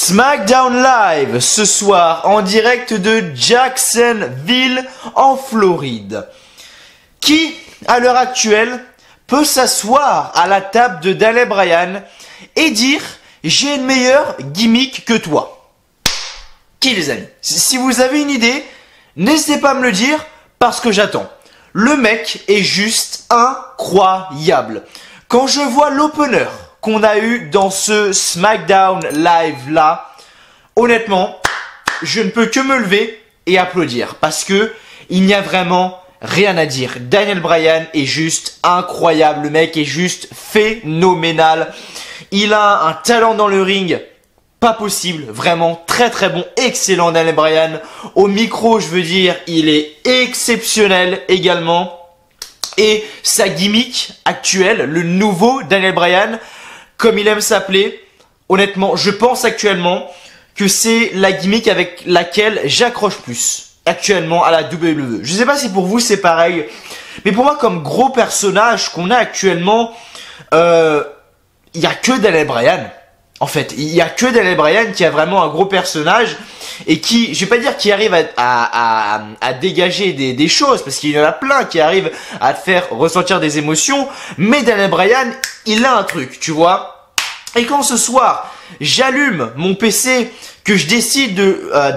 SmackDown Live ce soir en direct de Jacksonville en Floride. Qui, à l'heure actuelle, peut s'asseoir à la table de Daniel Bryan et dire « J'ai une meilleure gimmick que toi ». Qui, les amis? Si vous avez une idée, n'hésitez pas à me le dire parce que j'attends. Le mec est juste incroyable. Quand je vois l'opener qu'on a eu dans ce SmackDown Live là, honnêtement, je ne peux que me lever et applaudir parce que il n'y a vraiment rien à dire. Daniel Bryan est juste incroyable, le mec est juste phénoménal. Il a un talent dans le ring pas possible, vraiment très très bon, excellent Daniel Bryan. Au micro, je veux dire, il est exceptionnel également. Et sa gimmick actuelle, le nouveau Daniel Bryan, comme il aime s'appeler, honnêtement, je pense actuellement que c'est la gimmick avec laquelle j'accroche plus actuellement à la WWE. Je sais pas si pour vous c'est pareil, mais pour moi comme gros personnage qu'on a actuellement, il y a que Daniel Bryan. En fait, il y a que Daniel Bryan qui a vraiment un gros personnage et qui, je vais pas dire qu'il arrive à dégager des choses parce qu'il y en a plein qui arrivent à te faire ressentir des émotions, mais Daniel Bryan, il a un truc, tu vois. Et quand ce soir, j'allume mon PC, que je décide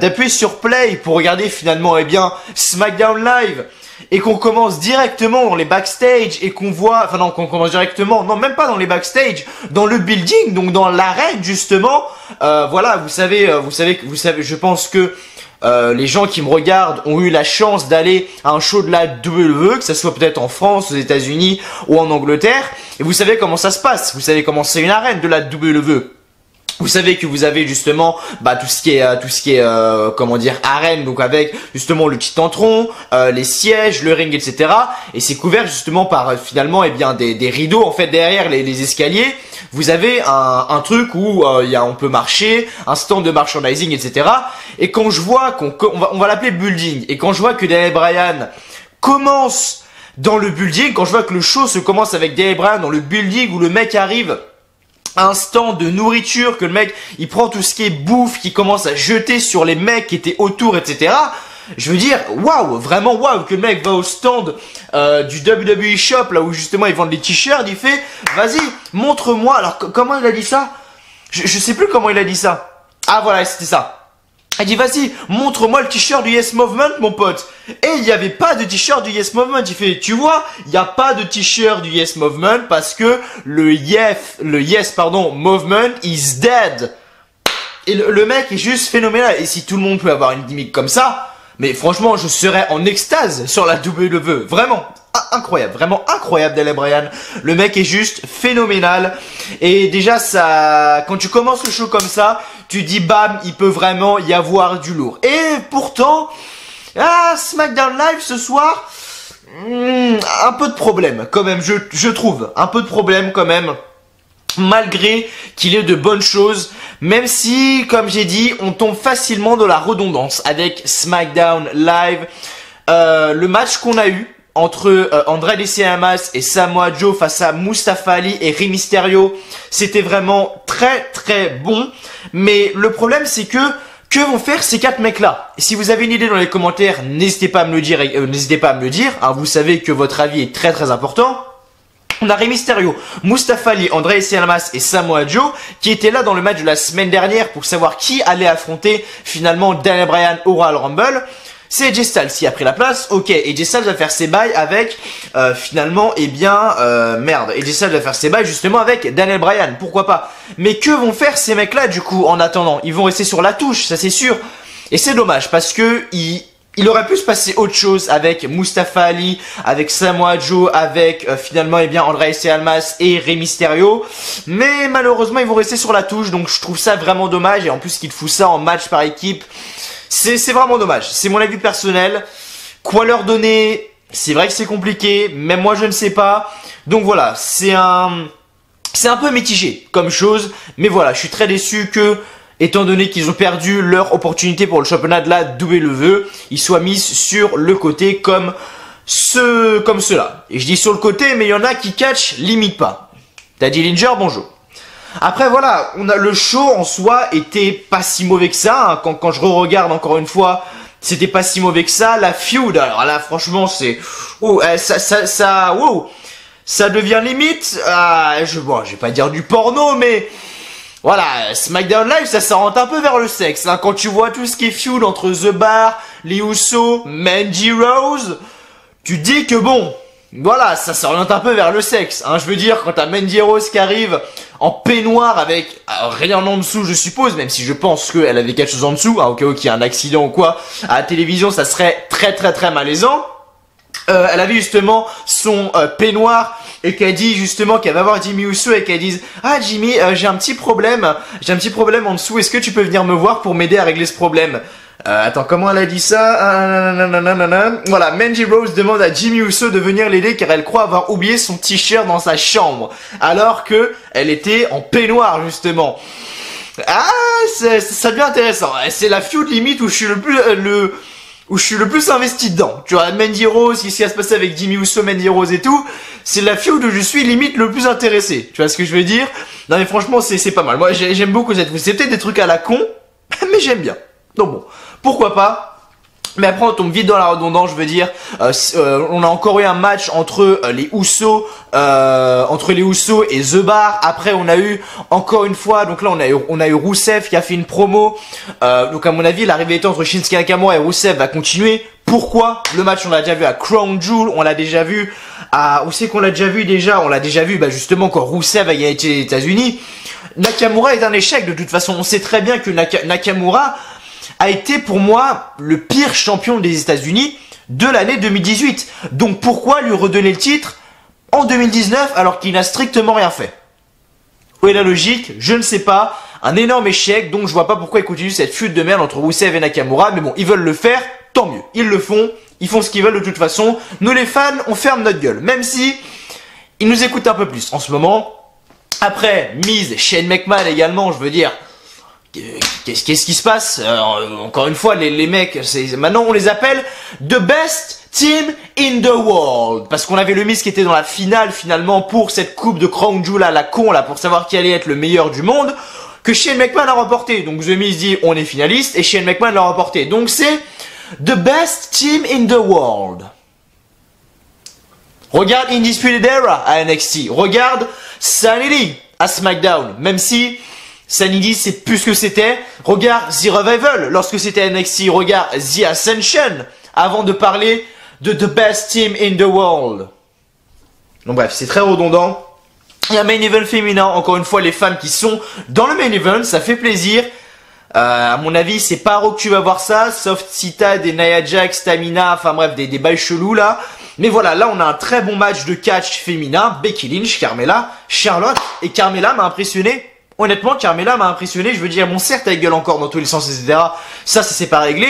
d'appuyer sur play pour regarder finalement, eh bien, SmackDown Live, et qu'on commence directement dans les backstage et qu'on voit, enfin non, qu'on commence directement, non même pas dans les backstage, dans le building, donc dans l'arène justement. Voilà, vous savez, je pense que les gens qui me regardent ont eu la chance d'aller à un show de la WWE, que ça soit peut-être en France, aux États-Unis ou en Angleterre, et vous savez comment ça se passe. Vous savez comment c'est une arène de la WWE. Vous savez que vous avez justement tout ce qui est comment dire, arène, donc avec justement le petit entron, les sièges, le ring, etc. Et c'est couvert justement par finalement des rideaux en fait derrière les escaliers. Vous avez un truc où on peut marcher, un stand de merchandising, etc. Et quand je vois on va l'appeler building, et quand je vois que Daniel Bryan commence dans le building, quand je vois que le show se commence avec Daniel Bryan dans le building où le mec arrive un stand de nourriture, que le mec il prend tout ce qui est bouffe, qui commence à jeter sur les mecs qui étaient autour, etc. Je veux dire, waouh, vraiment waouh, que le mec va au stand du WWE Shop, là où justement ils vendent des t-shirts, il fait, vas-y, montre-moi. Alors comment il a dit ça? Je sais plus comment il a dit ça. Ah voilà, c'était ça. Il dit, vas-y, montre-moi le t-shirt du Yes Movement, mon pote. Et il n'y avait pas de t-shirt du Yes Movement. Il fait, tu vois, il n'y a pas de t-shirt du Yes Movement parce que le Yes Movement is dead. Et le mec est juste phénoménal. Et si tout le monde peut avoir une gimmick comme ça, mais franchement, je serais en extase sur la WWE. Vraiment. Incroyable, vraiment incroyable Daniel Bryan. Le mec est juste phénoménal. Et déjà ça, quand tu commences le show comme ça, tu dis bam, il peut vraiment y avoir du lourd. Et pourtant, SmackDown Live ce soir, un peu de problème quand même, je trouve. Un peu de problème quand même. Malgré qu'il ait de bonnes choses, même si, comme j'ai dit, on tombe facilement dans la redondance avec SmackDown Live. Le match qu'on a eu entre Andrade Cien et Samoa Joe face à Mustafa Ali et Rey Mysterio, c'était vraiment très très bon. Mais le problème c'est que vont faire ces quatre mecs là? Si vous avez une idée dans les commentaires, n'hésitez pas à me le dire, hein, vous savez que votre avis est très très important. On a Rey Mysterio, Mustafa Ali, Andrade Cien et Samoa Joe qui étaient là dans le match de la semaine dernière pour savoir qui allait affronter finalement Daniel Bryan au Royal Rumble. C'est AJ Styles qui a pris la place, ok, AJ Styles va faire ses bails avec, finalement, AJ Styles va faire ses bails justement avec Daniel Bryan, pourquoi pas. Mais que vont faire ces mecs-là du coup en attendant? Ils vont rester sur la touche, ça c'est sûr. Et c'est dommage parce que il aurait pu se passer autre chose avec Mustafa Ali, avec Samoa Joe, avec finalement Andrade Cien et Rey Mysterio. Mais malheureusement ils vont rester sur la touche, donc je trouve ça vraiment dommage. Et en plus qu'ils foutent ça en match par équipe, c'est vraiment dommage. C'est mon avis personnel. Quoi leur donner? C'est vrai que c'est compliqué, même moi je ne sais pas. Donc voilà, c'est un peu mitigé comme chose. Mais voilà, je suis très déçu que, étant donné qu'ils ont perdu leur opportunité pour le championnat de la WWE, ils soient mis sur le côté comme cela. Et je dis sur le côté, mais il y en a qui catch limite pas. Daddy Linger, bonjour. Après voilà, le show en soi était pas si mauvais que ça, hein. Quand je re-regarde encore une fois, c'était pas si mauvais que ça. La feud, alors là franchement c'est... Oh, ça devient limite, je vais pas dire du porno, mais... Voilà, SmackDown Live, ça rentre un peu vers le sexe, hein. Quand tu vois tout ce qui est feud entre The Bar, les Usos, Mandy Rose, tu dis que bon, voilà, ça s'oriente un peu vers le sexe, hein. Je veux dire, quand t'as Mandy Rose qui arrive en peignoir avec rien en dessous, je suppose, même si je pense qu'elle avait quelque chose en dessous, hein, au cas où qu'il y a un accident ou quoi, à la télévision, ça serait très très très malaisant. Elle avait justement son peignoir et qu'elle dit justement qu'elle va voir Jimmy Uso et qu'elle dise ah Jimmy j'ai un petit problème en dessous, est-ce que tu peux venir me voir pour m'aider à régler ce problème? Attends, comment elle a dit ça? Voilà, Mandy Rose demande à Jimmy Uso de venir l'aider car elle croit avoir oublié son t-shirt dans sa chambre alors que elle était en peignoir justement. Ah, ça devient intéressant. C'est la feud limite où je suis le plus investi dedans. Tu vois, Mandy Rose, ce qui va se passer avec Jimmy Uso, Mandy Rose et tout, c'est la feud où je suis limite le plus intéressé. Tu vois ce que je veux dire? Non mais franchement, c'est pas mal. Moi, j'aime beaucoup cette feud. C'est peut-être des trucs à la con, mais j'aime bien. Donc bon, pourquoi pas? Mais après on tombe vite dans la redondance, je veux dire, on a encore eu un match entre les Usos et The Bar. Après on a eu encore une fois, donc là on a eu Rusev qui a fait une promo. Donc à mon avis la rivalité entre Shinsuke Nakamura et Rusev va continuer. Pourquoi? Le match on l'a déjà vu à Crown Jewel, on l'a déjà vu à... Où c'est qu'on l'a déjà vu déjà? On l'a déjà vu justement quand Rusev a gagné les États-Unis. Nakamura est un échec de toute façon, on sait très bien que Nakamura a été pour moi le pire champion des États-Unis de l'année 2018. Donc pourquoi lui redonner le titre en 2019 alors qu'il n'a strictement rien fait? Où est la logique? Je ne sais pas. Un énorme échec, donc je vois pas pourquoi ils continuent cette feud de merde entre Rusev et Nakamura. Mais bon, ils veulent le faire, tant mieux. Ils le font, ils font ce qu'ils veulent de toute façon. Nous les fans, on ferme notre gueule. Même si ils nous écoutent un peu plus en ce moment. Après, Miz, Shane McMahon également, je veux dire... Qu'est-ce qui se passe? Encore une fois, les mecs, maintenant on les appelle The Best Team in the World. Parce qu'on avait le Miz qui était dans la finale finalement pour cette coupe de Crown Jewel à la con là, pour savoir qui allait être le meilleur du monde, que Shane McMahon a remporté. Donc The Miz dit on est finaliste et Shane McMahon l'a remporté. Donc c'est The Best Team in the World. Regarde Undisputed Era à NXT. Regarde Sanity à SmackDown. Même si... Sanity, c'est plus ce que c'était. Regarde The Revival lorsque c'était NXT. Regarde The Ascension avant de parler de The Best Team in the World. Donc bref, c'est très redondant. Il y a un main event féminin. Encore une fois, les femmes qui sont dans le main event, ça fait plaisir. À mon avis, c'est pas Raw que tu vas voir ça, sauf Sita, des Nia Jax, Tamina, enfin bref, des bails chelous là. Mais voilà, là on a un très bon match de catch féminin. Becky Lynch, Carmella, Charlotte. Et Carmella m'a impressionné. Honnêtement, Carmella m'a impressionné. Je veux dire, bon, certes, elle gueule encore dans tous les sens, etc. Ça c'est pas réglé.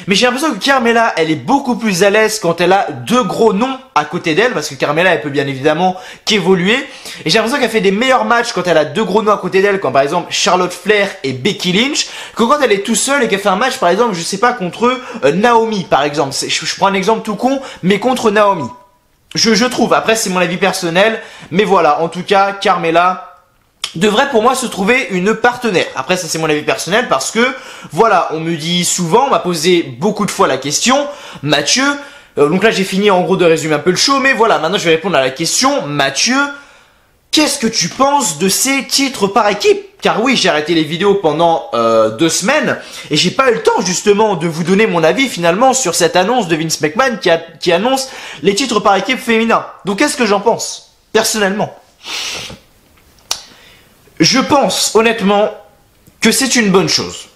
Mais j'ai l'impression que Carmella, elle est beaucoup plus à l'aise quand elle a deux gros noms à côté d'elle. Parce que Carmella, elle peut bien évidemment qu'évoluer. Et j'ai l'impression qu'elle fait des meilleurs matchs quand elle a deux gros noms à côté d'elle. Comme par exemple Charlotte Flair et Becky Lynch. Que quand elle est tout seule et qu'elle fait un match, par exemple, je sais pas, contre Naomi, par exemple. Je prends un exemple tout con, mais contre Naomi. Je trouve. Après, c'est mon avis personnel. Mais voilà, en tout cas, Carmella devrait pour moi se trouver une partenaire. Après ça c'est mon avis personnel parce que voilà, on me dit souvent, on m'a posé beaucoup de fois la question, Mathieu, donc là j'ai fini en gros de résumer un peu le show, mais voilà, maintenant je vais répondre à la question, Mathieu, qu'est-ce que tu penses de ces titres par équipe? Car oui, j'ai arrêté les vidéos pendant 2 semaines et j'ai pas eu le temps justement de vous donner mon avis finalement sur cette annonce de Vince McMahon qui annonce les titres par équipe féminins. Donc qu'est-ce que j'en pense personnellement? Je pense honnêtement que c'est une bonne chose.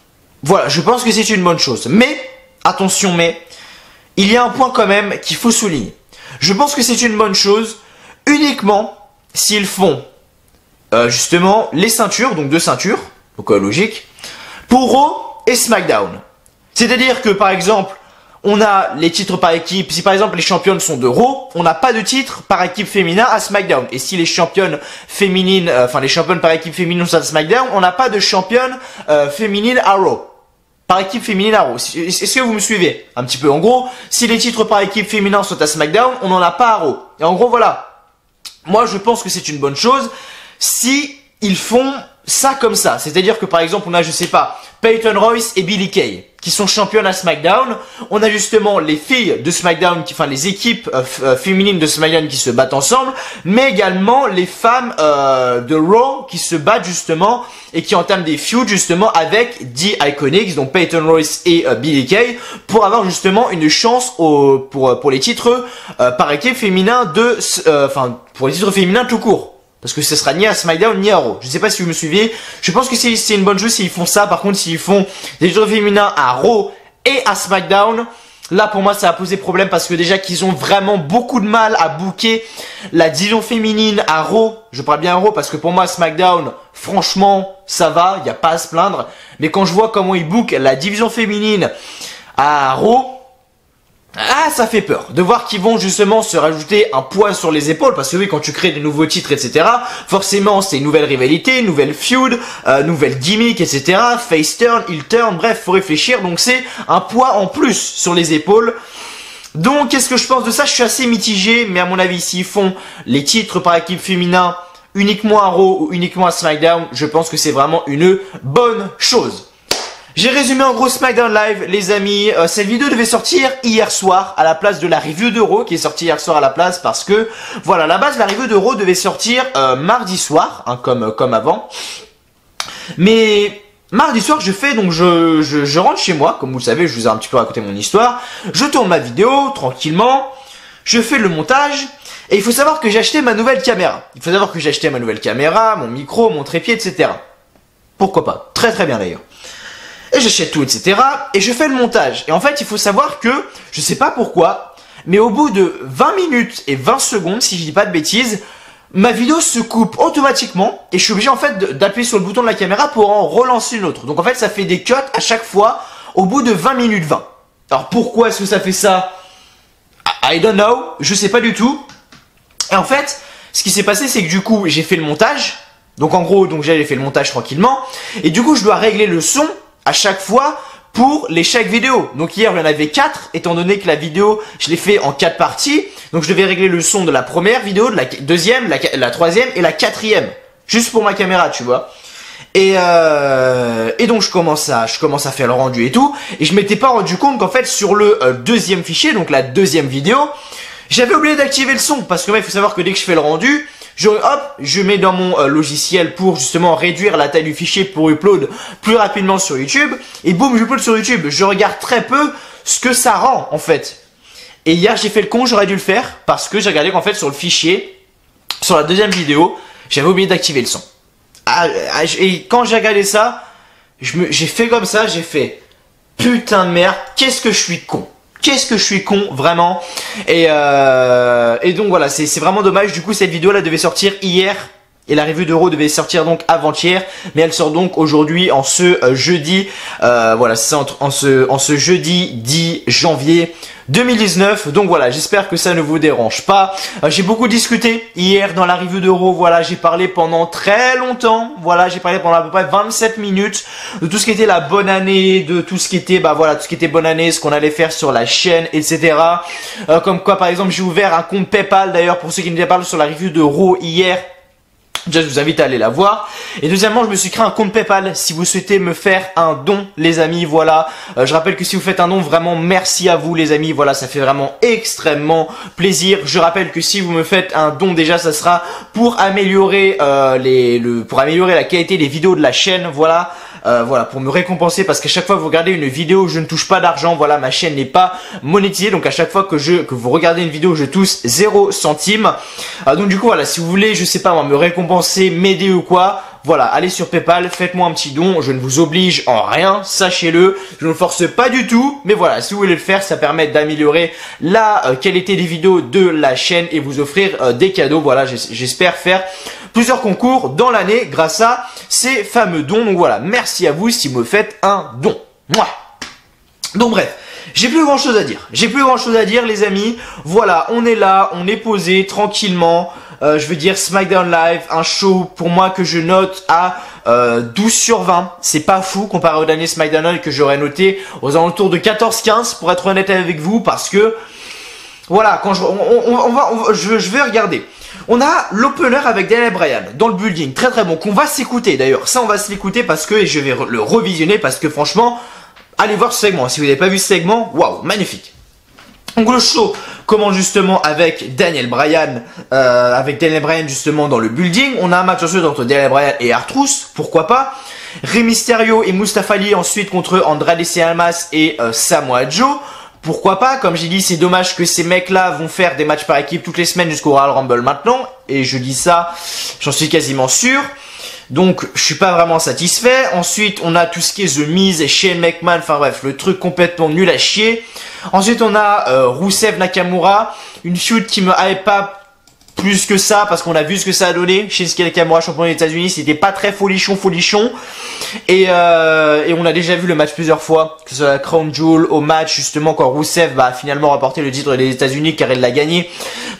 Voilà, je pense que c'est une bonne chose. Mais, attention mais, il y a un point quand même qu'il faut souligner. Je pense que c'est une bonne chose uniquement s'ils font justement les ceintures, donc 2 ceintures, donc logique, pour Raw et SmackDown. C'est-à-dire que par exemple, on a les titres par équipe, si par exemple les championnes sont de Raw, on n'a pas de titre par équipe féminin à SmackDown. Et si les championnes féminines, les championnes par équipe féminine sont à SmackDown, on n'a pas de championne féminine à Raw. Par équipe féminine à Raw. Est-ce que vous me suivez un petit peu? En gros, si les titres par équipe féminin sont à SmackDown, on n'en a pas à Raw. Et en gros, voilà. Moi, je pense que c'est une bonne chose si ils font ça comme ça. C'est-à-dire que par exemple, on a, je sais pas, Peyton Royce et Billie Kay qui sont championnes à SmackDown. On a justement les filles de SmackDown, enfin les équipes féminines de SmackDown qui se battent ensemble, mais également les femmes de Raw qui se battent justement et qui entament des feuds justement avec The Iconics, donc Peyton Royce et Billie Kay, pour avoir justement une chance pour les titres par équipe féminin pour les titres féminins tout court. Parce que ce sera ni à SmackDown ni à Raw. Je sais pas si vous me suivez. Je pense que c'est une bonne chose s'ils font ça. Par contre, s'ils font des titres féminins à Raw et à SmackDown, là pour moi ça va poser problème parce que déjà qu'ils ont vraiment beaucoup de mal à booker la division féminine à Raw. Je parle bien à Raw parce que pour moi SmackDown, franchement, ça va, il n'y a pas à se plaindre. Mais quand je vois comment ils bookent la division féminine à Raw, ah, ça fait peur de voir qu'ils vont justement se rajouter un poids sur les épaules parce que oui, quand tu crées de nouveaux titres, etc., forcément c'est une nouvelle rivalité, une nouvelle feud, nouvelle gimmick, etc., face turn, heel turn, bref, faut réfléchir, donc c'est un poids en plus sur les épaules. Donc qu'est-ce que je pense de ça? Je suis assez mitigé, mais à mon avis, s'ils font les titres par équipe féminin uniquement à Raw ou uniquement à SmackDown, je pense que c'est vraiment une bonne chose. J'ai résumé en gros SmackDown Live, les amis. Cette vidéo devait sortir hier soir à la place de la review de Raw qui est sortie hier soir à la place parce que, voilà, à la base, la review de Raw devait sortir mardi soir, hein, comme avant. Mais mardi soir, je rentre chez moi, comme vous le savez, je vous ai un petit peu raconté mon histoire. Je tourne ma vidéo tranquillement, je fais le montage. Et il faut savoir que j'ai acheté ma nouvelle caméra. Mon micro, mon trépied, etc. Pourquoi pas? Très très bien d'ailleurs. Et j'achète tout, etc. Et je fais le montage. Et en fait, il faut savoir que, je sais pas pourquoi, mais au bout de 20 minutes et 20 secondes, si je dis pas de bêtises, ma vidéo se coupe automatiquement. Et je suis obligé en fait d'appuyer sur le bouton de la caméra pour en relancer une autre. Donc en fait, ça fait des cuts à chaque fois au bout de 20 minutes 20. Alors pourquoi est-ce que ça fait ça? I don't know. Je sais pas du tout. Et en fait, ce qui s'est passé, c'est que du coup, j'ai fait le montage. Donc en gros, j'avais fait le montage tranquillement. Et du coup, je dois régler le son à chaque fois pour les chaque vidéo. Donc hier, il y en avait 4, étant donné que la vidéo, je l'ai fait en 4 parties. Donc je devais régler le son de la première vidéo, de la deuxième, la troisième et la quatrième. Juste pour ma caméra, tu vois. Et donc je commence à faire le rendu et tout. Et je m'étais pas rendu compte qu'en fait, sur le deuxième fichier, donc la deuxième vidéo, j'avais oublié d'activer le son. Parce que il faut savoir que dès que je fais le rendu, je mets dans mon logiciel pour justement réduire la taille du fichier pour upload plus rapidement sur YouTube. Et boum, j'upload sur YouTube. Je regarde très peu ce que ça rend en fait. Et hier, j'ai fait le con, j'aurais dû le faire parce que j'ai regardé qu'en fait sur le fichier, sur la deuxième vidéo, j'avais oublié d'activer le son. Et quand j'ai regardé ça, j'ai fait comme ça, j'ai fait putain de merde, qu'est-ce que je suis con. Qu'est-ce que je suis con, vraiment. Et donc voilà, c'est vraiment dommage. Du coup, cette vidéo là devait sortir hier. Et la review de Raw devait sortir donc avant-hier. Mais elle sort donc aujourd'hui en ce jeudi. Voilà, c'est en ce jeudi 10 janvier 2019. Donc voilà, j'espère que ça ne vous dérange pas. J'ai beaucoup discuté hier dans la review de Raw. Voilà, j'ai parlé pendant très longtemps. Voilà, j'ai parlé pendant à peu près 27 minutes de tout ce qui était la bonne année, de tout ce qui était, tout ce qui était bonne année, ce qu'on allait faire sur la chaîne, etc. Comme quoi, par exemple, j'ai ouvert un compte PayPal. D'ailleurs, pour ceux qui me parlent sur la review de Raw hier. Déjà, je vous invite à aller la voir. Et deuxièmement, je me suis créé un compte PayPal si vous souhaitez me faire un don, les amis. Voilà. Je rappelle que si vous faites un don, vraiment merci à vous, les amis. Voilà, ça fait vraiment extrêmement plaisir. Je rappelle que si vous me faites un don, déjà, ça sera pour améliorer pour améliorer la qualité des vidéos de la chaîne. Voilà. Voilà, pour me récompenser parce qu'à chaque fois que vous regardez une vidéo, je ne touche pas d'argent. Voilà, ma chaîne n'est pas monétisée. Donc à chaque fois que vous regardez une vidéo, je touche 0 centime. Donc du coup, voilà, si vous voulez, je sais pas moi, me récompenser, m'aider ou quoi, voilà, allez sur PayPal, faites-moi un petit don. Je ne vous oblige en rien, sachez-le. Je ne vous force pas du tout. Mais voilà, si vous voulez le faire, ça permet d'améliorer la qualité des vidéos de la chaîne et vous offrir des cadeaux. Voilà, j'espère faire plusieurs concours dans l'année grâce à ces fameux dons. Donc voilà, merci à vous si vous me faites un don. Mouah. Donc bref, j'ai plus grand chose à dire. Les amis. Voilà, on est là, on est posé tranquillement. Je veux dire SmackDown Live, un show pour moi que je note à 12 sur 20. C'est pas fou comparé au dernier SmackDown Live que j'aurais noté aux alentours de 14-15 pour être honnête avec vous parce que Voilà, quand je vais regarder. On a l'opener avec Daniel Bryan dans le building, très très bon, qu'on va s'écouter d'ailleurs. Ça, on va se l'écouter parce que je vais le revisionner parce que franchement, allez voir ce segment. Si vous n'avez pas vu ce segment, waouh, magnifique. Donc le show commence justement avec Daniel Bryan justement dans le building. On a un match ensuite entre Daniel Bryan et R-Truth, pourquoi pas. Rey Mysterio et Mustafa Ali ensuite contre Andrade Cien Almas et Samoa Joe. Pourquoi pas, comme j'ai dit, c'est dommage que ces mecs-là vont faire des matchs par équipe toutes les semaines jusqu'au Royal Rumble maintenant. Et je dis ça, j'en suis quasiment sûr. Donc, je suis pas vraiment satisfait. Ensuite, on a tout ce qui est The Miz et Shane McMahon. Enfin bref, le truc complètement nul à chier. Ensuite, on a Rusev Nakamura. Une feud qui me hype pas plus que ça, parce qu'on a vu ce que ça a donné. Shinsuke Nakamura, champion des États-Unis, c'était pas très folichon. Et on a déjà vu le match plusieurs fois, que ce soit la Crown Jewel, au match justement quand Rusev va finalement remporter le titre des États-Unis car il l'a gagné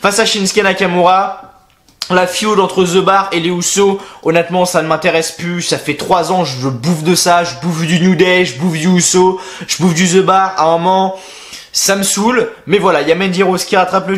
face à Shinsuke Nakamura. La feud entre The Bar et les Usos, honnêtement ça ne m'intéresse plus, ça fait 3 ans je bouffe de ça, je bouffe du New Day, je bouffe du Uso, je bouffe du The Bar, à un moment ça me saoule, mais voilà, il y a Mandy Rose qui rattrape le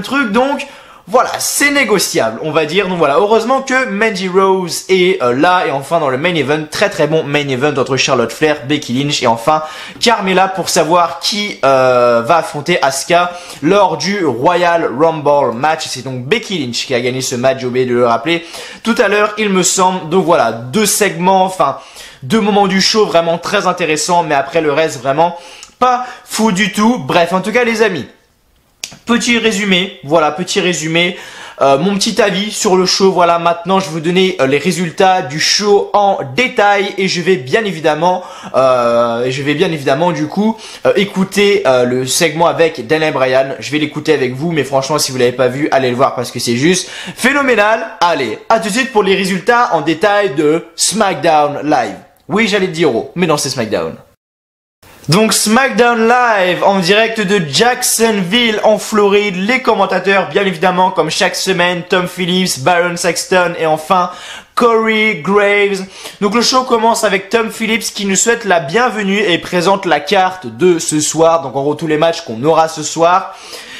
truc, donc voilà, c'est négociable, on va dire. Donc voilà, heureusement que Mandy Rose est là et enfin dans le main event, très très bon main event entre Charlotte Flair, Becky Lynch et enfin Carmella pour savoir qui va affronter Asuka lors du Royal Rumble match. C'est donc Becky Lynch qui a gagné ce match, j'ai oublié de le rappeler tout à l'heure, il me semble. Donc voilà, 2 segments, enfin 2 moments du show vraiment très intéressants, mais après le reste vraiment pas fou du tout. Bref, en tout cas les amis, petit résumé, voilà, petit résumé, mon petit avis sur le show. Voilà, maintenant je vais vous donner les résultats du show en détail et je vais bien évidemment du coup écouter le segment avec Daniel Bryan. Je vais l'écouter avec vous, mais franchement si vous l'avez pas vu, allez le voir parce que c'est juste phénoménal. Allez, à tout de suite pour les résultats en détail de SmackDown Live. Oui, j'allais dire Raw, mais non, c'est SmackDown. Donc SmackDown Live en direct de Jacksonville en Floride. Les commentateurs bien évidemment comme chaque semaine, Tom Phillips, Byron Saxton et enfin Corey Graves. Donc le show commence avec Tom Phillips qui nous souhaite la bienvenue et présente la carte de ce soir. Donc en gros tous les matchs qu'on aura ce soir.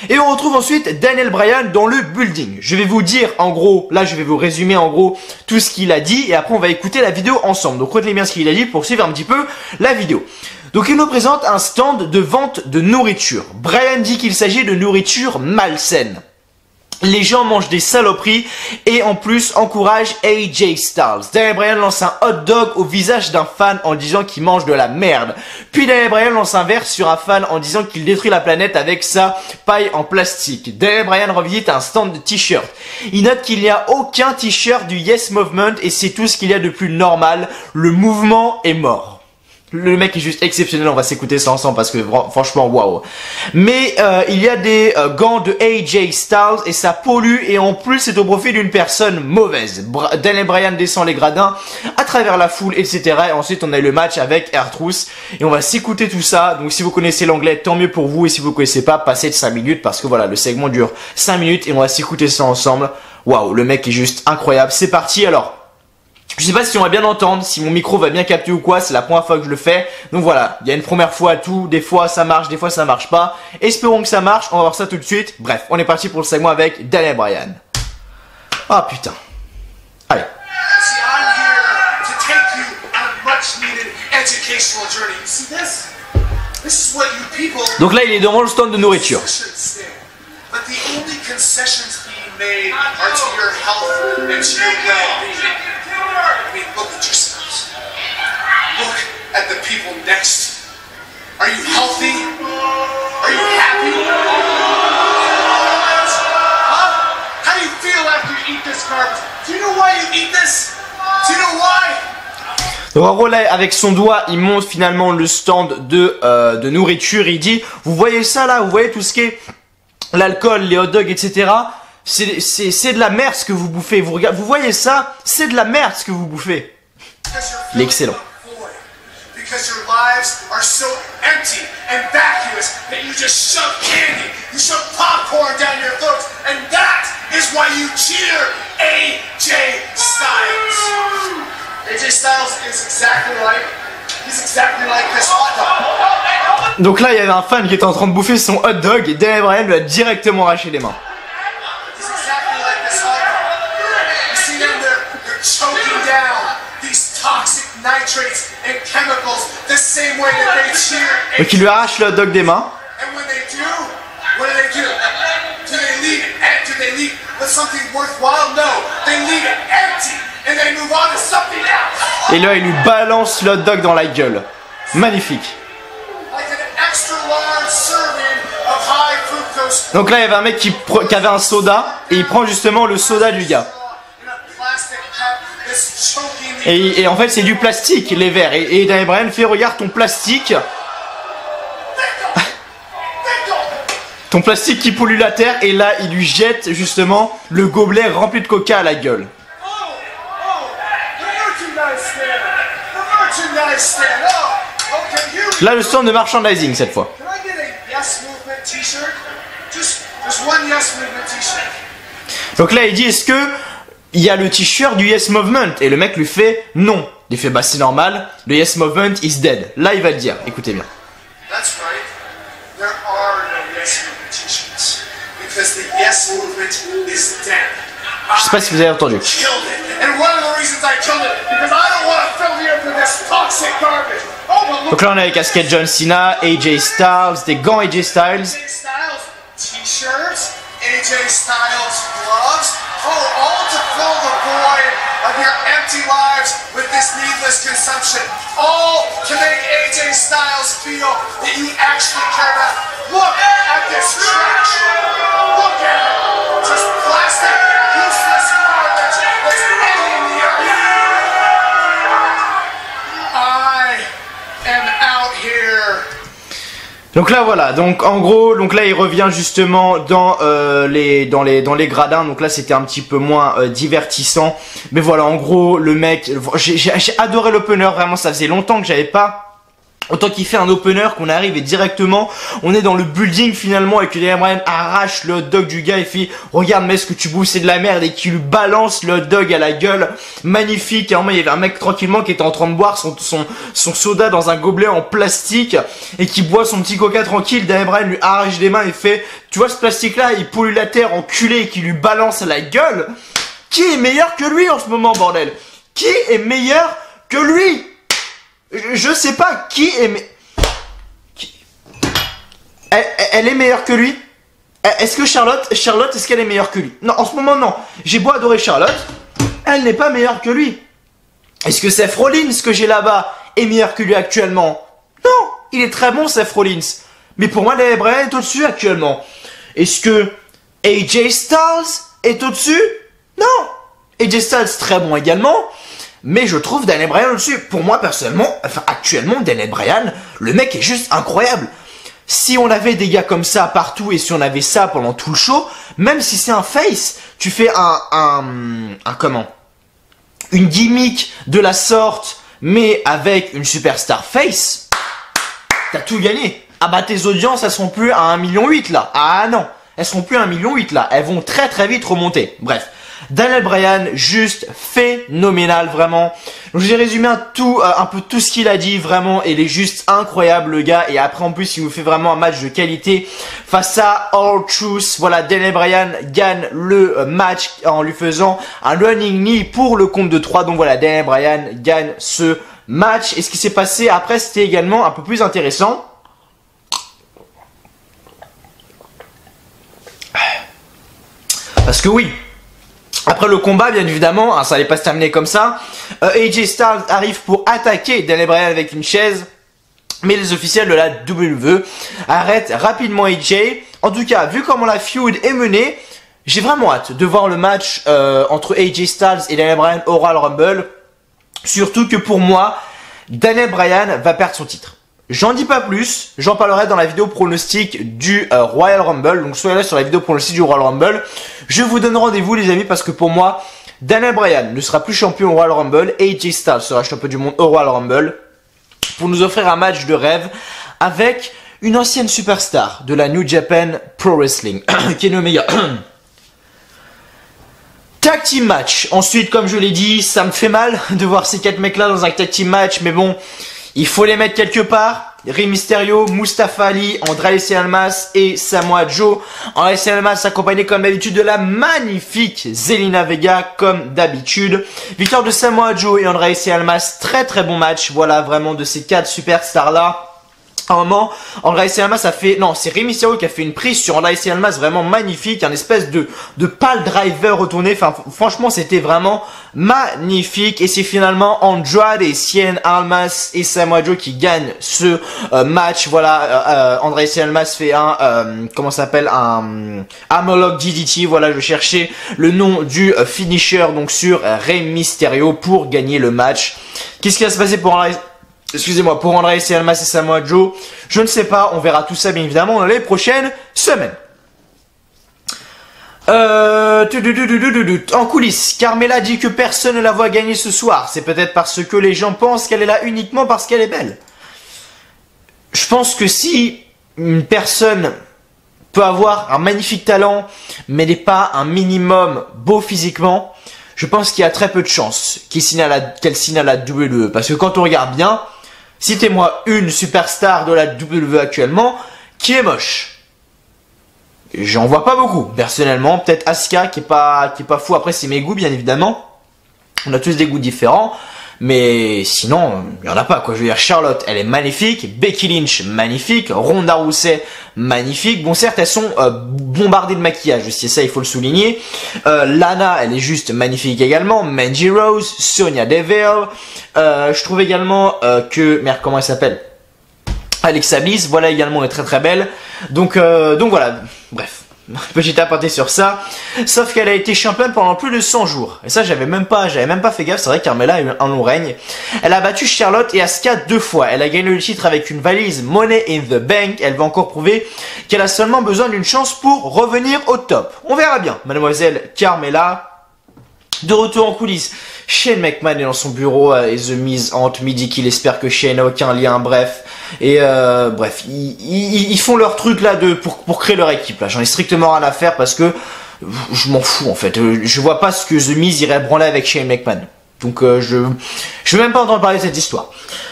Et on retrouve ensuite Daniel Bryan dans le building. Je vais vous dire en gros, là je vais vous résumer en gros tout ce qu'il a dit et après on va écouter la vidéo ensemble. Donc retenez bien ce qu'il a dit pour suivre un petit peu la vidéo. Donc il nous présente un stand de vente de nourriture. Bryan dit qu'il s'agit de nourriture malsaine. Les gens mangent des saloperies et en plus encourage AJ Styles. Daniel Bryan lance un hot dog au visage d'un fan en disant qu'il mange de la merde. Puis Daniel Bryan lance un verre sur un fan en disant qu'il détruit la planète avec sa paille en plastique. Daniel Bryan revisite un stand de t-shirts. Il note qu'il n'y a aucun t-shirt du Yes Movement et c'est tout ce qu'il y a de plus normal. Le mouvement est mort. Le mec est juste exceptionnel, on va s'écouter ça ensemble parce que franchement waouh. Mais il y a des gants de AJ Styles et ça pollue et en plus c'est au profit d'une personne mauvaise. Daniel Bryan descend les gradins à travers la foule, etc. Et ensuite on a eu le match avec R-Truth et on va s'écouter tout ça. Donc si vous connaissez l'anglais, tant mieux pour vous, et si vous ne connaissez pas, passez de 5 minutes parce que voilà, le segment dure 5 minutes et on va s'écouter ça ensemble. Waouh, le mec est juste incroyable. C'est parti alors. Je sais pas si on va bien entendre, si mon micro va bien capter ou quoi, c'est la première fois que je le fais. Donc voilà, il y a une première fois à tout, des fois ça marche, des fois ça marche pas. Espérons que ça marche, on va voir ça tout de suite. Bref, on est parti pour le segment avec Daniel Bryan. Ah putain. Allez. Donc là il est devant le stand de nourriture. I mean, look at yourselves. Look at the people next. Are you healthy? Are you happy? Huh? How do you feel after you eat this garbage? Do you know why you eat this? Do you know why? Donc en gros là avec son doigt il monte finalement le stand de nourriture. Il dit, vous voyez ça là, vous voyez tout ce qui est l'alcool, les hot dogs, etc. C'est de la merde ce que vous bouffez. Vous voyez ça, c'est de la merde ce que vous bouffez. Il est excellent. Because your lives are so empty and vacuous that you just shove candy, you shove popcorn down your throats, and that is why you cheer AJ Styles. AJ Styles is exactly like, he's exactly like this hot dog. Donc là, il y avait un fan qui était en train de bouffer son hot dog et Daniel Bryan lui a directement arraché les mains. He's exactly like this hot dog. You see them, they're choking down these toxic nitrates and chemicals the same way that they cheer. Donc il lui arrache le hot dog des mains. And when they do, what do? Do they leave it empty? Do they leave with something worthwhile? No, they leave it empty and they move on to something else. Et là, il lui balance le hot dog dans la gueule. Magnifique. Like an extra large serving of high fructose. Donc là, il y avait un mec qui avait un soda et il prend justement le soda du gars. In a plastic cup that's choking the Et en fait, c'est du plastique, les verres. Et Daniel Bryan fait, regarde ton plastique. Ton plastique qui pollue la terre. Et là, il lui jette justement le gobelet rempli de coca à la gueule. Là, le stand de merchandising cette fois. Can I get a Yes Movement t-shirt? Just one Yes Movement t-shirt. Donc là, il dit, est-ce que il y a le t-shirt du Yes Movement? Et le mec lui fait, non. Il fait, bah c'est normal, le Yes Movement is dead. Là, il va le dire, écoutez bien. That's right. There are no Yes Movement t-shirts because the Yes Movement is dead. Je sais pas si vous avez entendu. Killed it. And one of the reasons I killed it because I don't want to fill the earth with this toxic garbage. Oh, but look. Donc là, on a les casquettes John Cena, AJ Styles, des gants AJ Styles. AJ Styles t-shirts, AJ Styles gloves. Oh, all to fill the void of your empty lives with this needless consumption. All to make AJ Styles feel that you actually care about. Look at this trash. Look at it. Just plastic, useless garbage that's ending the earth. I am out here. Donc là voilà, donc en gros, donc là il revient justement dans les gradins. Donc là c'était un petit peu moins divertissant, mais voilà, en gros le mec, j'ai adoré l'opener, vraiment ça faisait longtemps que j'avais pas autant kiffé un opener, qu'on arrive et directement on est dans le building finalement et que Daniel Bryan arrache le hot dog du gars et fait regarde mais ce que tu bouffes c'est de la merde et qui lui balance le hot dog à la gueule. Magnifique. Et en il y avait un mec tranquillement qui était en train de boire son soda dans un gobelet en plastique et qui boit son petit coca tranquille. Daniel Bryan lui arrache des mains et fait tu vois ce plastique là il pollue la terre enculé et qui lui balance à la gueule. Qui est meilleur que lui en ce moment bordel? Qui est meilleur que lui? Je sais pas qui est... Elle est meilleure que lui? Est-ce que Charlotte, est-ce qu'elle est meilleure que lui? Non, en ce moment, non. J'ai beau adorer Charlotte, elle n'est pas meilleure que lui. Est-ce que Seth Rollins, que j'ai là-bas, est meilleur que lui actuellement? Non, il est très bon, Seth Rollins. Mais pour moi, Daniel Bryan est au-dessus actuellement. Est-ce que AJ Styles est au-dessus? Non. AJ Styles, très bon également. Mais je trouve Daniel Bryan au-dessus. Pour moi, personnellement, enfin, actuellement, Daniel Bryan, le mec est juste incroyable. Si on avait des gars comme ça partout et si on avait ça pendant tout le show, même si c'est un face, tu fais une gimmick de la sorte, mais avec une superstar face, t'as tout gagné. Ah bah tes audiences, elles sont plus à 1,8 million là. Ah non, elles seront plus à 1,8 million là. Elles vont très très vite remonter. Bref. Daniel Bryan, juste phénoménal, vraiment. J'ai résumé un peu tout ce qu'il a dit, vraiment. Il est juste incroyable, le gars. Et après, en plus, il nous fait vraiment un match de qualité face à R-Truth. Voilà, Daniel Bryan gagne le match en lui faisant un running knee pour le compte de 3. Donc voilà, Daniel Bryan gagne ce match. Et ce qui s'est passé après, c'était également un peu plus intéressant. Parce que oui, après le combat, bien évidemment, ça allait pas se terminer comme ça. AJ Styles arrive pour attaquer Daniel Bryan avec une chaise. Mais les officiels de la WWE arrêtent rapidement AJ. En tout cas, vu comment la feud est menée, j'ai vraiment hâte de voir le match entre AJ Styles et Daniel Bryan au Royal Rumble. Surtout que pour moi, Daniel Bryan va perdre son titre. J'en dis pas plus, j'en parlerai dans la vidéo pronostic du Royal Rumble. Donc soyez là sur la vidéo pronostic du Royal Rumble. Je vous donne rendez-vous les amis parce que pour moi, Daniel Bryan ne sera plus champion au Royal Rumble. AJ Styles sera champion du monde au Royal Rumble. Pour nous offrir un match de rêve avec une ancienne superstar de la New Japan Pro Wrestling, Kenny Omega. Tag team match. Ensuite, comme je l'ai dit, ça me fait mal de voir ces 4 mecs là dans un tag team match, mais bon, il faut les mettre quelque part. Rey Mysterio, Mustafa Ali, Andrade Almas et Samoa Joe. Andrade Almas accompagné comme d'habitude de la magnifique Zelina Vega comme d'habitude. Victoire de Samoa Joe et Andrade Almas, très très bon match. Voilà vraiment de ces 4 superstars là. À un moment, Andrade Almas a fait, non, c'est Rey Mysterio qui a fait une prise sur Andrade Almas vraiment magnifique, un espèce de pile driver retourné. Enfin, franchement, c'était vraiment magnifique. Et c'est finalement Andrade, Cien Almas et Samoa Joe qui gagnent ce match. Voilà, Andrade Almas fait un, comment ça s'appelle, un Hammerlock DDT. Voilà, je cherchais le nom du finisher donc sur Rey Mysterio pour gagner le match. Qu'est-ce qui va se passer pour Andrade? Excusez-moi, pour Andrade Almas et Samoa Joe, je ne sais pas, on verra tout ça bien évidemment dans les prochaines semaines. En coulisses, Carmella dit que personne ne la voit gagner ce soir. C'est peut-être parce que les gens pensent qu'elle est là uniquement parce qu'elle est belle. Je pense que si une personne peut avoir un magnifique talent, mais n'est pas un minimum beau physiquement, je pense qu'il y a très peu de chances qu'elle signe à la WWE. Parce que quand on regarde bien, citez-moi une superstar de la WWE actuellement qui est moche. J'en vois pas beaucoup, personnellement. Peut-être Asuka qui est pas fou. Après, c'est mes goûts, bien évidemment. On a tous des goûts différents. Mais sinon, il y en a pas, quoi. Je veux dire, Charlotte, elle est magnifique. Becky Lynch, magnifique. Ronda Rousey, magnifique. Bon, certes, elles sont bombardées de maquillage aussi, ça, il faut le souligner. Lana, elle est juste magnifique également. Mandy Rose, Sonya Deville. Je trouve également que... Merde, comment elle s'appelle? Alexa Bliss, voilà, également, est très très belle. Donc voilà, bref. Petit aparté sur ça, sauf qu'elle a été championne pendant plus de 100 jours. Et ça, j'avais même pas fait gaffe. C'est vrai que Carmella a eu un long règne. Elle a battu Charlotte et Asuka 2 fois. Elle a gagné le titre avec une valise Money in the Bank. Elle va encore prouver qu'elle a seulement besoin d'une chance pour revenir au top. On verra bien, mademoiselle Carmella. De retour en coulisses, Shane McMahon est dans son bureau et The Miz hante midi qu'il espère que Shane n'a aucun lien, bref. Et bref, ils font leur truc là pour créer leur équipe là. J'en ai strictement rien à faire parce que je m'en fous en fait. Je vois pas ce que The Miz irait branler avec Shane McMahon. Donc je veux même pas entendre parler de cette histoire.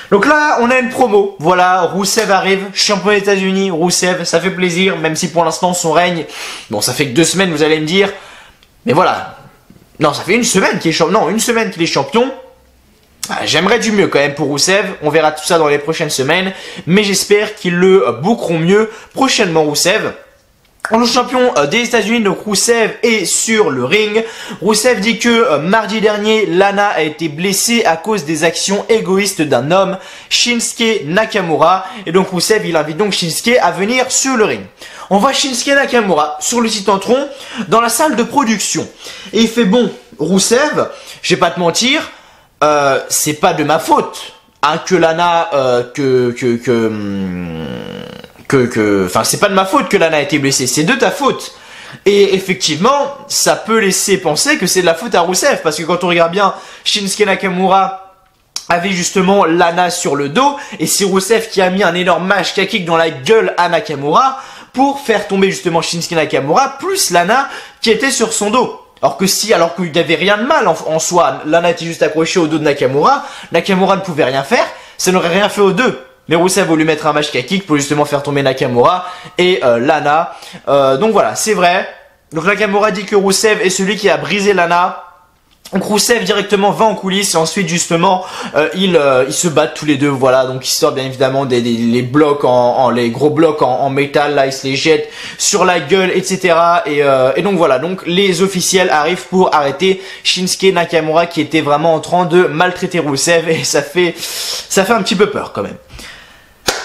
Donc là, on a une promo. Voilà, Rusev arrive, champion des États-Unis. Rusev, ça fait plaisir, même si pour l'instant son règne, bon, ça fait que 2 semaines, vous allez me dire. Mais voilà. Non, ça fait une semaine qu'il est champion. Non, une semaine qu'il est champion. J'aimerais du mieux quand même pour Rusev. On verra tout ça dans les prochaines semaines. Mais j'espère qu'ils le bookeront mieux prochainement, Rusev. En le champion des États-Unis, donc Rusev est sur le ring. Rusev dit que mardi dernier, Lana a été blessée à cause des actions égoïstes d'un homme, Shinsuke Nakamura. Et donc Rusev, il invite donc Shinsuke à venir sur le ring. On voit Shinsuke Nakamura sur le Titantron dans la salle de production. Et il fait bon, Rusev, je vais pas te mentir, c'est pas de ma faute hein, que Lana, enfin, c'est pas de ma faute que Lana a été blessée, c'est de ta faute. Et effectivement, ça peut laisser penser que c'est de la faute à Rusev, parce que quand on regarde bien, Shinsuke Nakamura avait justement Lana sur le dos, et c'est Rusev qui a mis un énorme match kick dans la gueule à Nakamura pour faire tomber justement Shinsuke Nakamura, plus Lana qui était sur son dos. Alors qu'il n'y avait rien de mal en soi, Lana était juste accrochée au dos de Nakamura, Nakamura ne pouvait rien faire, ça n'aurait rien fait aux deux. Mais Rusev a voulu mettre un match kick pour justement faire tomber Nakamura et Lana. Donc voilà, c'est vrai. Donc Nakamura dit que Rusev est celui qui a brisé Lana. Donc Rusev directement va en coulisses et ensuite justement ils se battent tous les deux, voilà. Donc ils sortent bien évidemment les blocs les gros blocs en métal là, ils se les jettent sur la gueule, etc. Et donc voilà, donc les officiels arrivent pour arrêter Shinsuke Nakamura qui était vraiment en train de maltraiter Rusev et ça fait un petit peu peur quand même.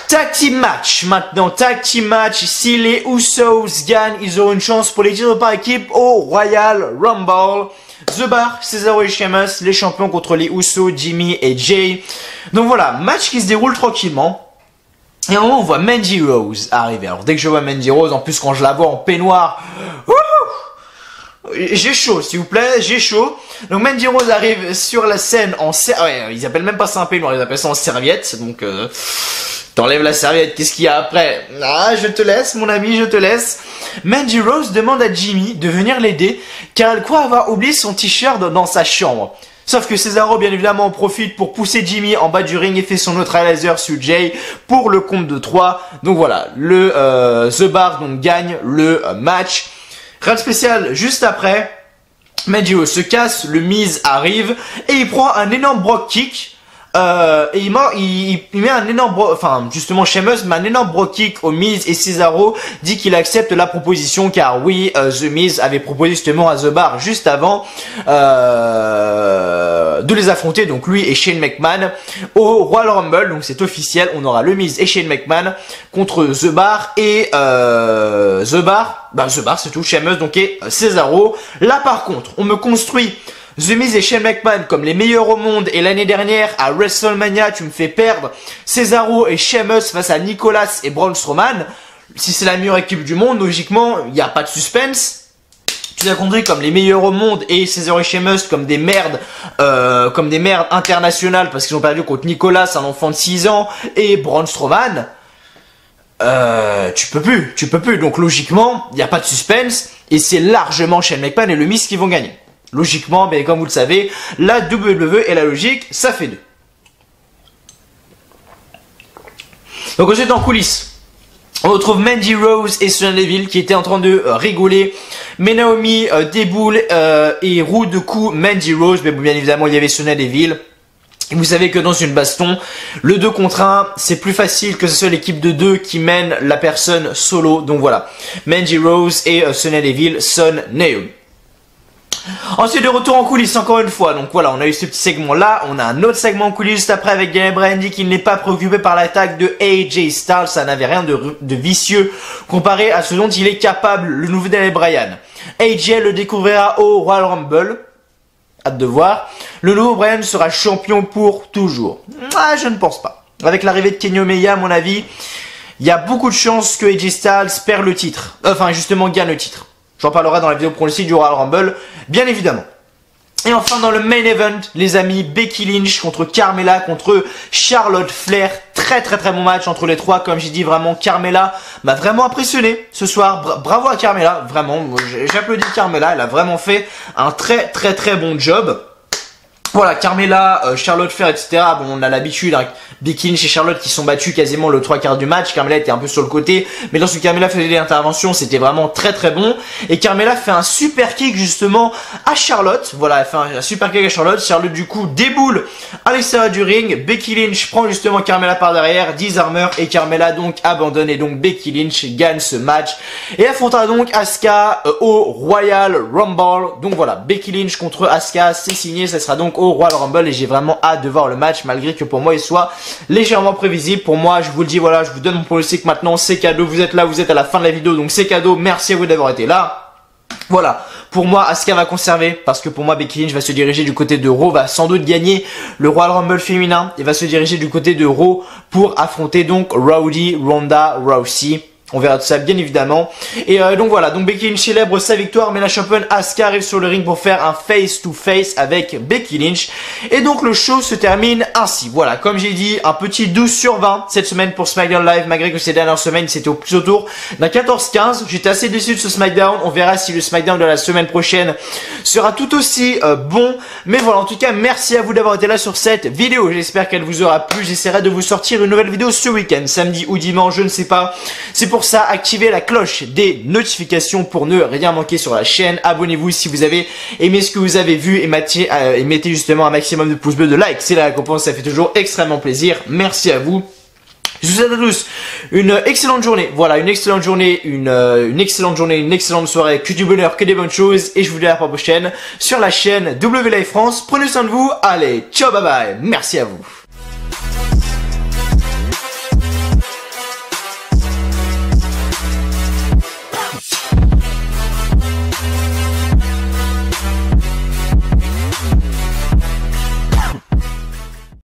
Tag Team Match, maintenant, Tag Team Match, si les Usos gagnent, ils auront une chance pour les titres par équipe au Royal Rumble. The Bar, Cesaro et Sheamus, les champions contre les Usos, Jimmy et Jay. Donc voilà, match qui se déroule tranquillement. Et à un moment, on voit Mandy Rose arriver. Alors dès que je vois Mandy Rose, en plus quand je la vois en peignoir, j'ai chaud, s'il vous plaît, j'ai chaud. Donc Mandy Rose arrive sur la scène en serviette. Ouais, ils appellent même pas ça un peignoir, ils appellent ça en serviette. Donc t'enlèves la serviette, qu'est-ce qu'il y a après? Ah, je te laisse, mon ami, je te laisse. Mandy Rose demande à Jimmy de venir l'aider, car elle croit avoir oublié son t-shirt dans sa chambre. Sauf que Cesaro, bien évidemment, en profite pour pousser Jimmy en bas du ring et fait son neutralizer sur Jay pour le compte de 3. Donc voilà, le The Bar donc gagne le match. Rien de spécial juste après. Mandy Rose se casse, le Miz arrive et il prend un énorme Brock kick. Et il met un énorme, enfin justement Sheamus met un énorme Brock kick au Miz et Cesaro dit qu'il accepte la proposition car oui, The Miz avait proposé justement à The Bar juste avant de les affronter, donc lui et Shane McMahon au Royal Rumble, donc c'est officiel, on aura le Miz et Shane McMahon contre The Bar et The Bar c'est tout, Sheamus donc et Cesaro. Là par contre, on me construit The Miz et Shane McMahon comme les meilleurs au monde et l'année dernière à WrestleMania tu me fais perdre Cesaro et Sheamus face à Nicolas et Braun Strowman. Si c'est la meilleure équipe du monde, logiquement il n'y a pas de suspense. Tu as compris comme les meilleurs au monde et Cesaro et Sheamus comme des merdes internationales parce qu'ils ont perdu contre Nicolas, un enfant de 6 ans, et Braun Strowman. Tu peux plus. Donc logiquement il n'y a pas de suspense et c'est largement Shane McMahon et le Miz qui vont gagner. Logiquement, mais comme vous le savez, la WWE et la logique, ça fait 2. Donc ensuite en coulisses, on retrouve Mandy Rose et Sonya Deville qui étaient en train de rigoler. Mais Naomi déboule et roue de coups Mandy Rose, mais bon, bien évidemment il y avait Sonya Deville. Et vous savez que dans une baston, le 2 contre 1, c'est plus facile que ce soit l'équipe de 2 qui mène la personne solo. Donc voilà, Mandy Rose et Sonya Deville sonnent Naomi. Ensuite de retour en coulisses encore une fois, donc voilà on a eu ce petit segment là, on a un autre segment en coulisses juste après avec Daniel Bryan qui n'est pas préoccupé par l'attaque de AJ Styles, ça n'avait rien de vicieux comparé à ce dont il est capable le nouveau Daniel Bryan. AJ le découvrira au Royal Rumble, hâte de voir, le nouveau Bryan sera champion pour toujours. Ah, je ne pense pas, avec l'arrivée de Kenny Omega à mon avis, il y a beaucoup de chances que AJ Styles perd le titre, enfin justement gagne le titre. J'en parlerai dans la vidéo pronostic du Royal Rumble, bien évidemment. Et enfin dans le main event, les amis, Becky Lynch contre Carmella, contre Charlotte Flair. Très bon match entre les trois, comme j'ai dit, vraiment Carmella m'a vraiment impressionné ce soir. Bravo à Carmella, vraiment, j'applaudis Carmella, elle a vraiment fait un très bon job. Voilà, Carmella, Charlotte Flair, etc. Bon, on a l'habitude, hein, Becky Lynch et Charlotte qui sont battus quasiment le 3/4 du match. Carmella était un peu sur le côté, mais lorsque Carmella faisait des interventions, c'était vraiment très bon. Et Carmella fait un super kick justement à Charlotte. Voilà, elle fait un super kick à Charlotte. Charlotte du coup déboule à l'extérieur du ring. Becky Lynch prend justement Carmella par derrière, disarmeur, et Carmella donc abandonne. Et donc Becky Lynch gagne ce match et affrontera donc Asuka au Royal Rumble. Donc voilà, Becky Lynch contre Asuka, c'est signé, ça sera donc au Royal Rumble et j'ai vraiment hâte de voir le match malgré que pour moi il soit légèrement prévisible. Pour moi, je vous le dis, voilà, je vous donne mon pronostic maintenant, c'est cadeau, vous êtes là, vous êtes à la fin de la vidéo, donc c'est cadeau, merci à vous d'avoir été là. Voilà, pour moi Asuka va conserver parce que pour moi Becky Lynch va se diriger du côté de Raw, va sans doute gagner le Royal Rumble féminin et va se diriger du côté de Raw pour affronter donc Rowdy, Ronda Rousey. On verra tout ça bien évidemment. Et donc voilà, donc Becky Lynch célèbre sa victoire, mais la championne Asuka arrive sur le ring pour faire un face to face avec Becky Lynch. Et donc le show se termine ainsi. Voilà, comme j'ai dit, un petit 12 sur 20 cette semaine pour SmackDown Live, malgré que ces dernières semaines c'était plus autour d'un 14-15. J'étais assez déçu de ce SmackDown. On verra si le SmackDown de la semaine prochaine sera tout aussi bon. Mais voilà, en tout cas, merci à vous d'avoir été là sur cette vidéo. J'espère qu'elle vous aura plu. J'essaierai de vous sortir une nouvelle vidéo ce week-end, samedi ou dimanche, je ne sais pas. C'est pour ça, activez la cloche des notifications pour ne rien manquer sur la chaîne. Abonnez-vous si vous avez aimé ce que vous avez vu et mettez justement un maximum de pouces bleus, de likes. C'est la récompense, ça fait toujours extrêmement plaisir. Merci à vous. Je vous souhaite à tous une excellente journée. Voilà, une excellente journée, une excellente soirée, que du bonheur, que des bonnes choses. Et je vous dis à la prochaine sur la chaîne W Live France. Prenez soin de vous. Allez, ciao, bye bye. Merci à vous.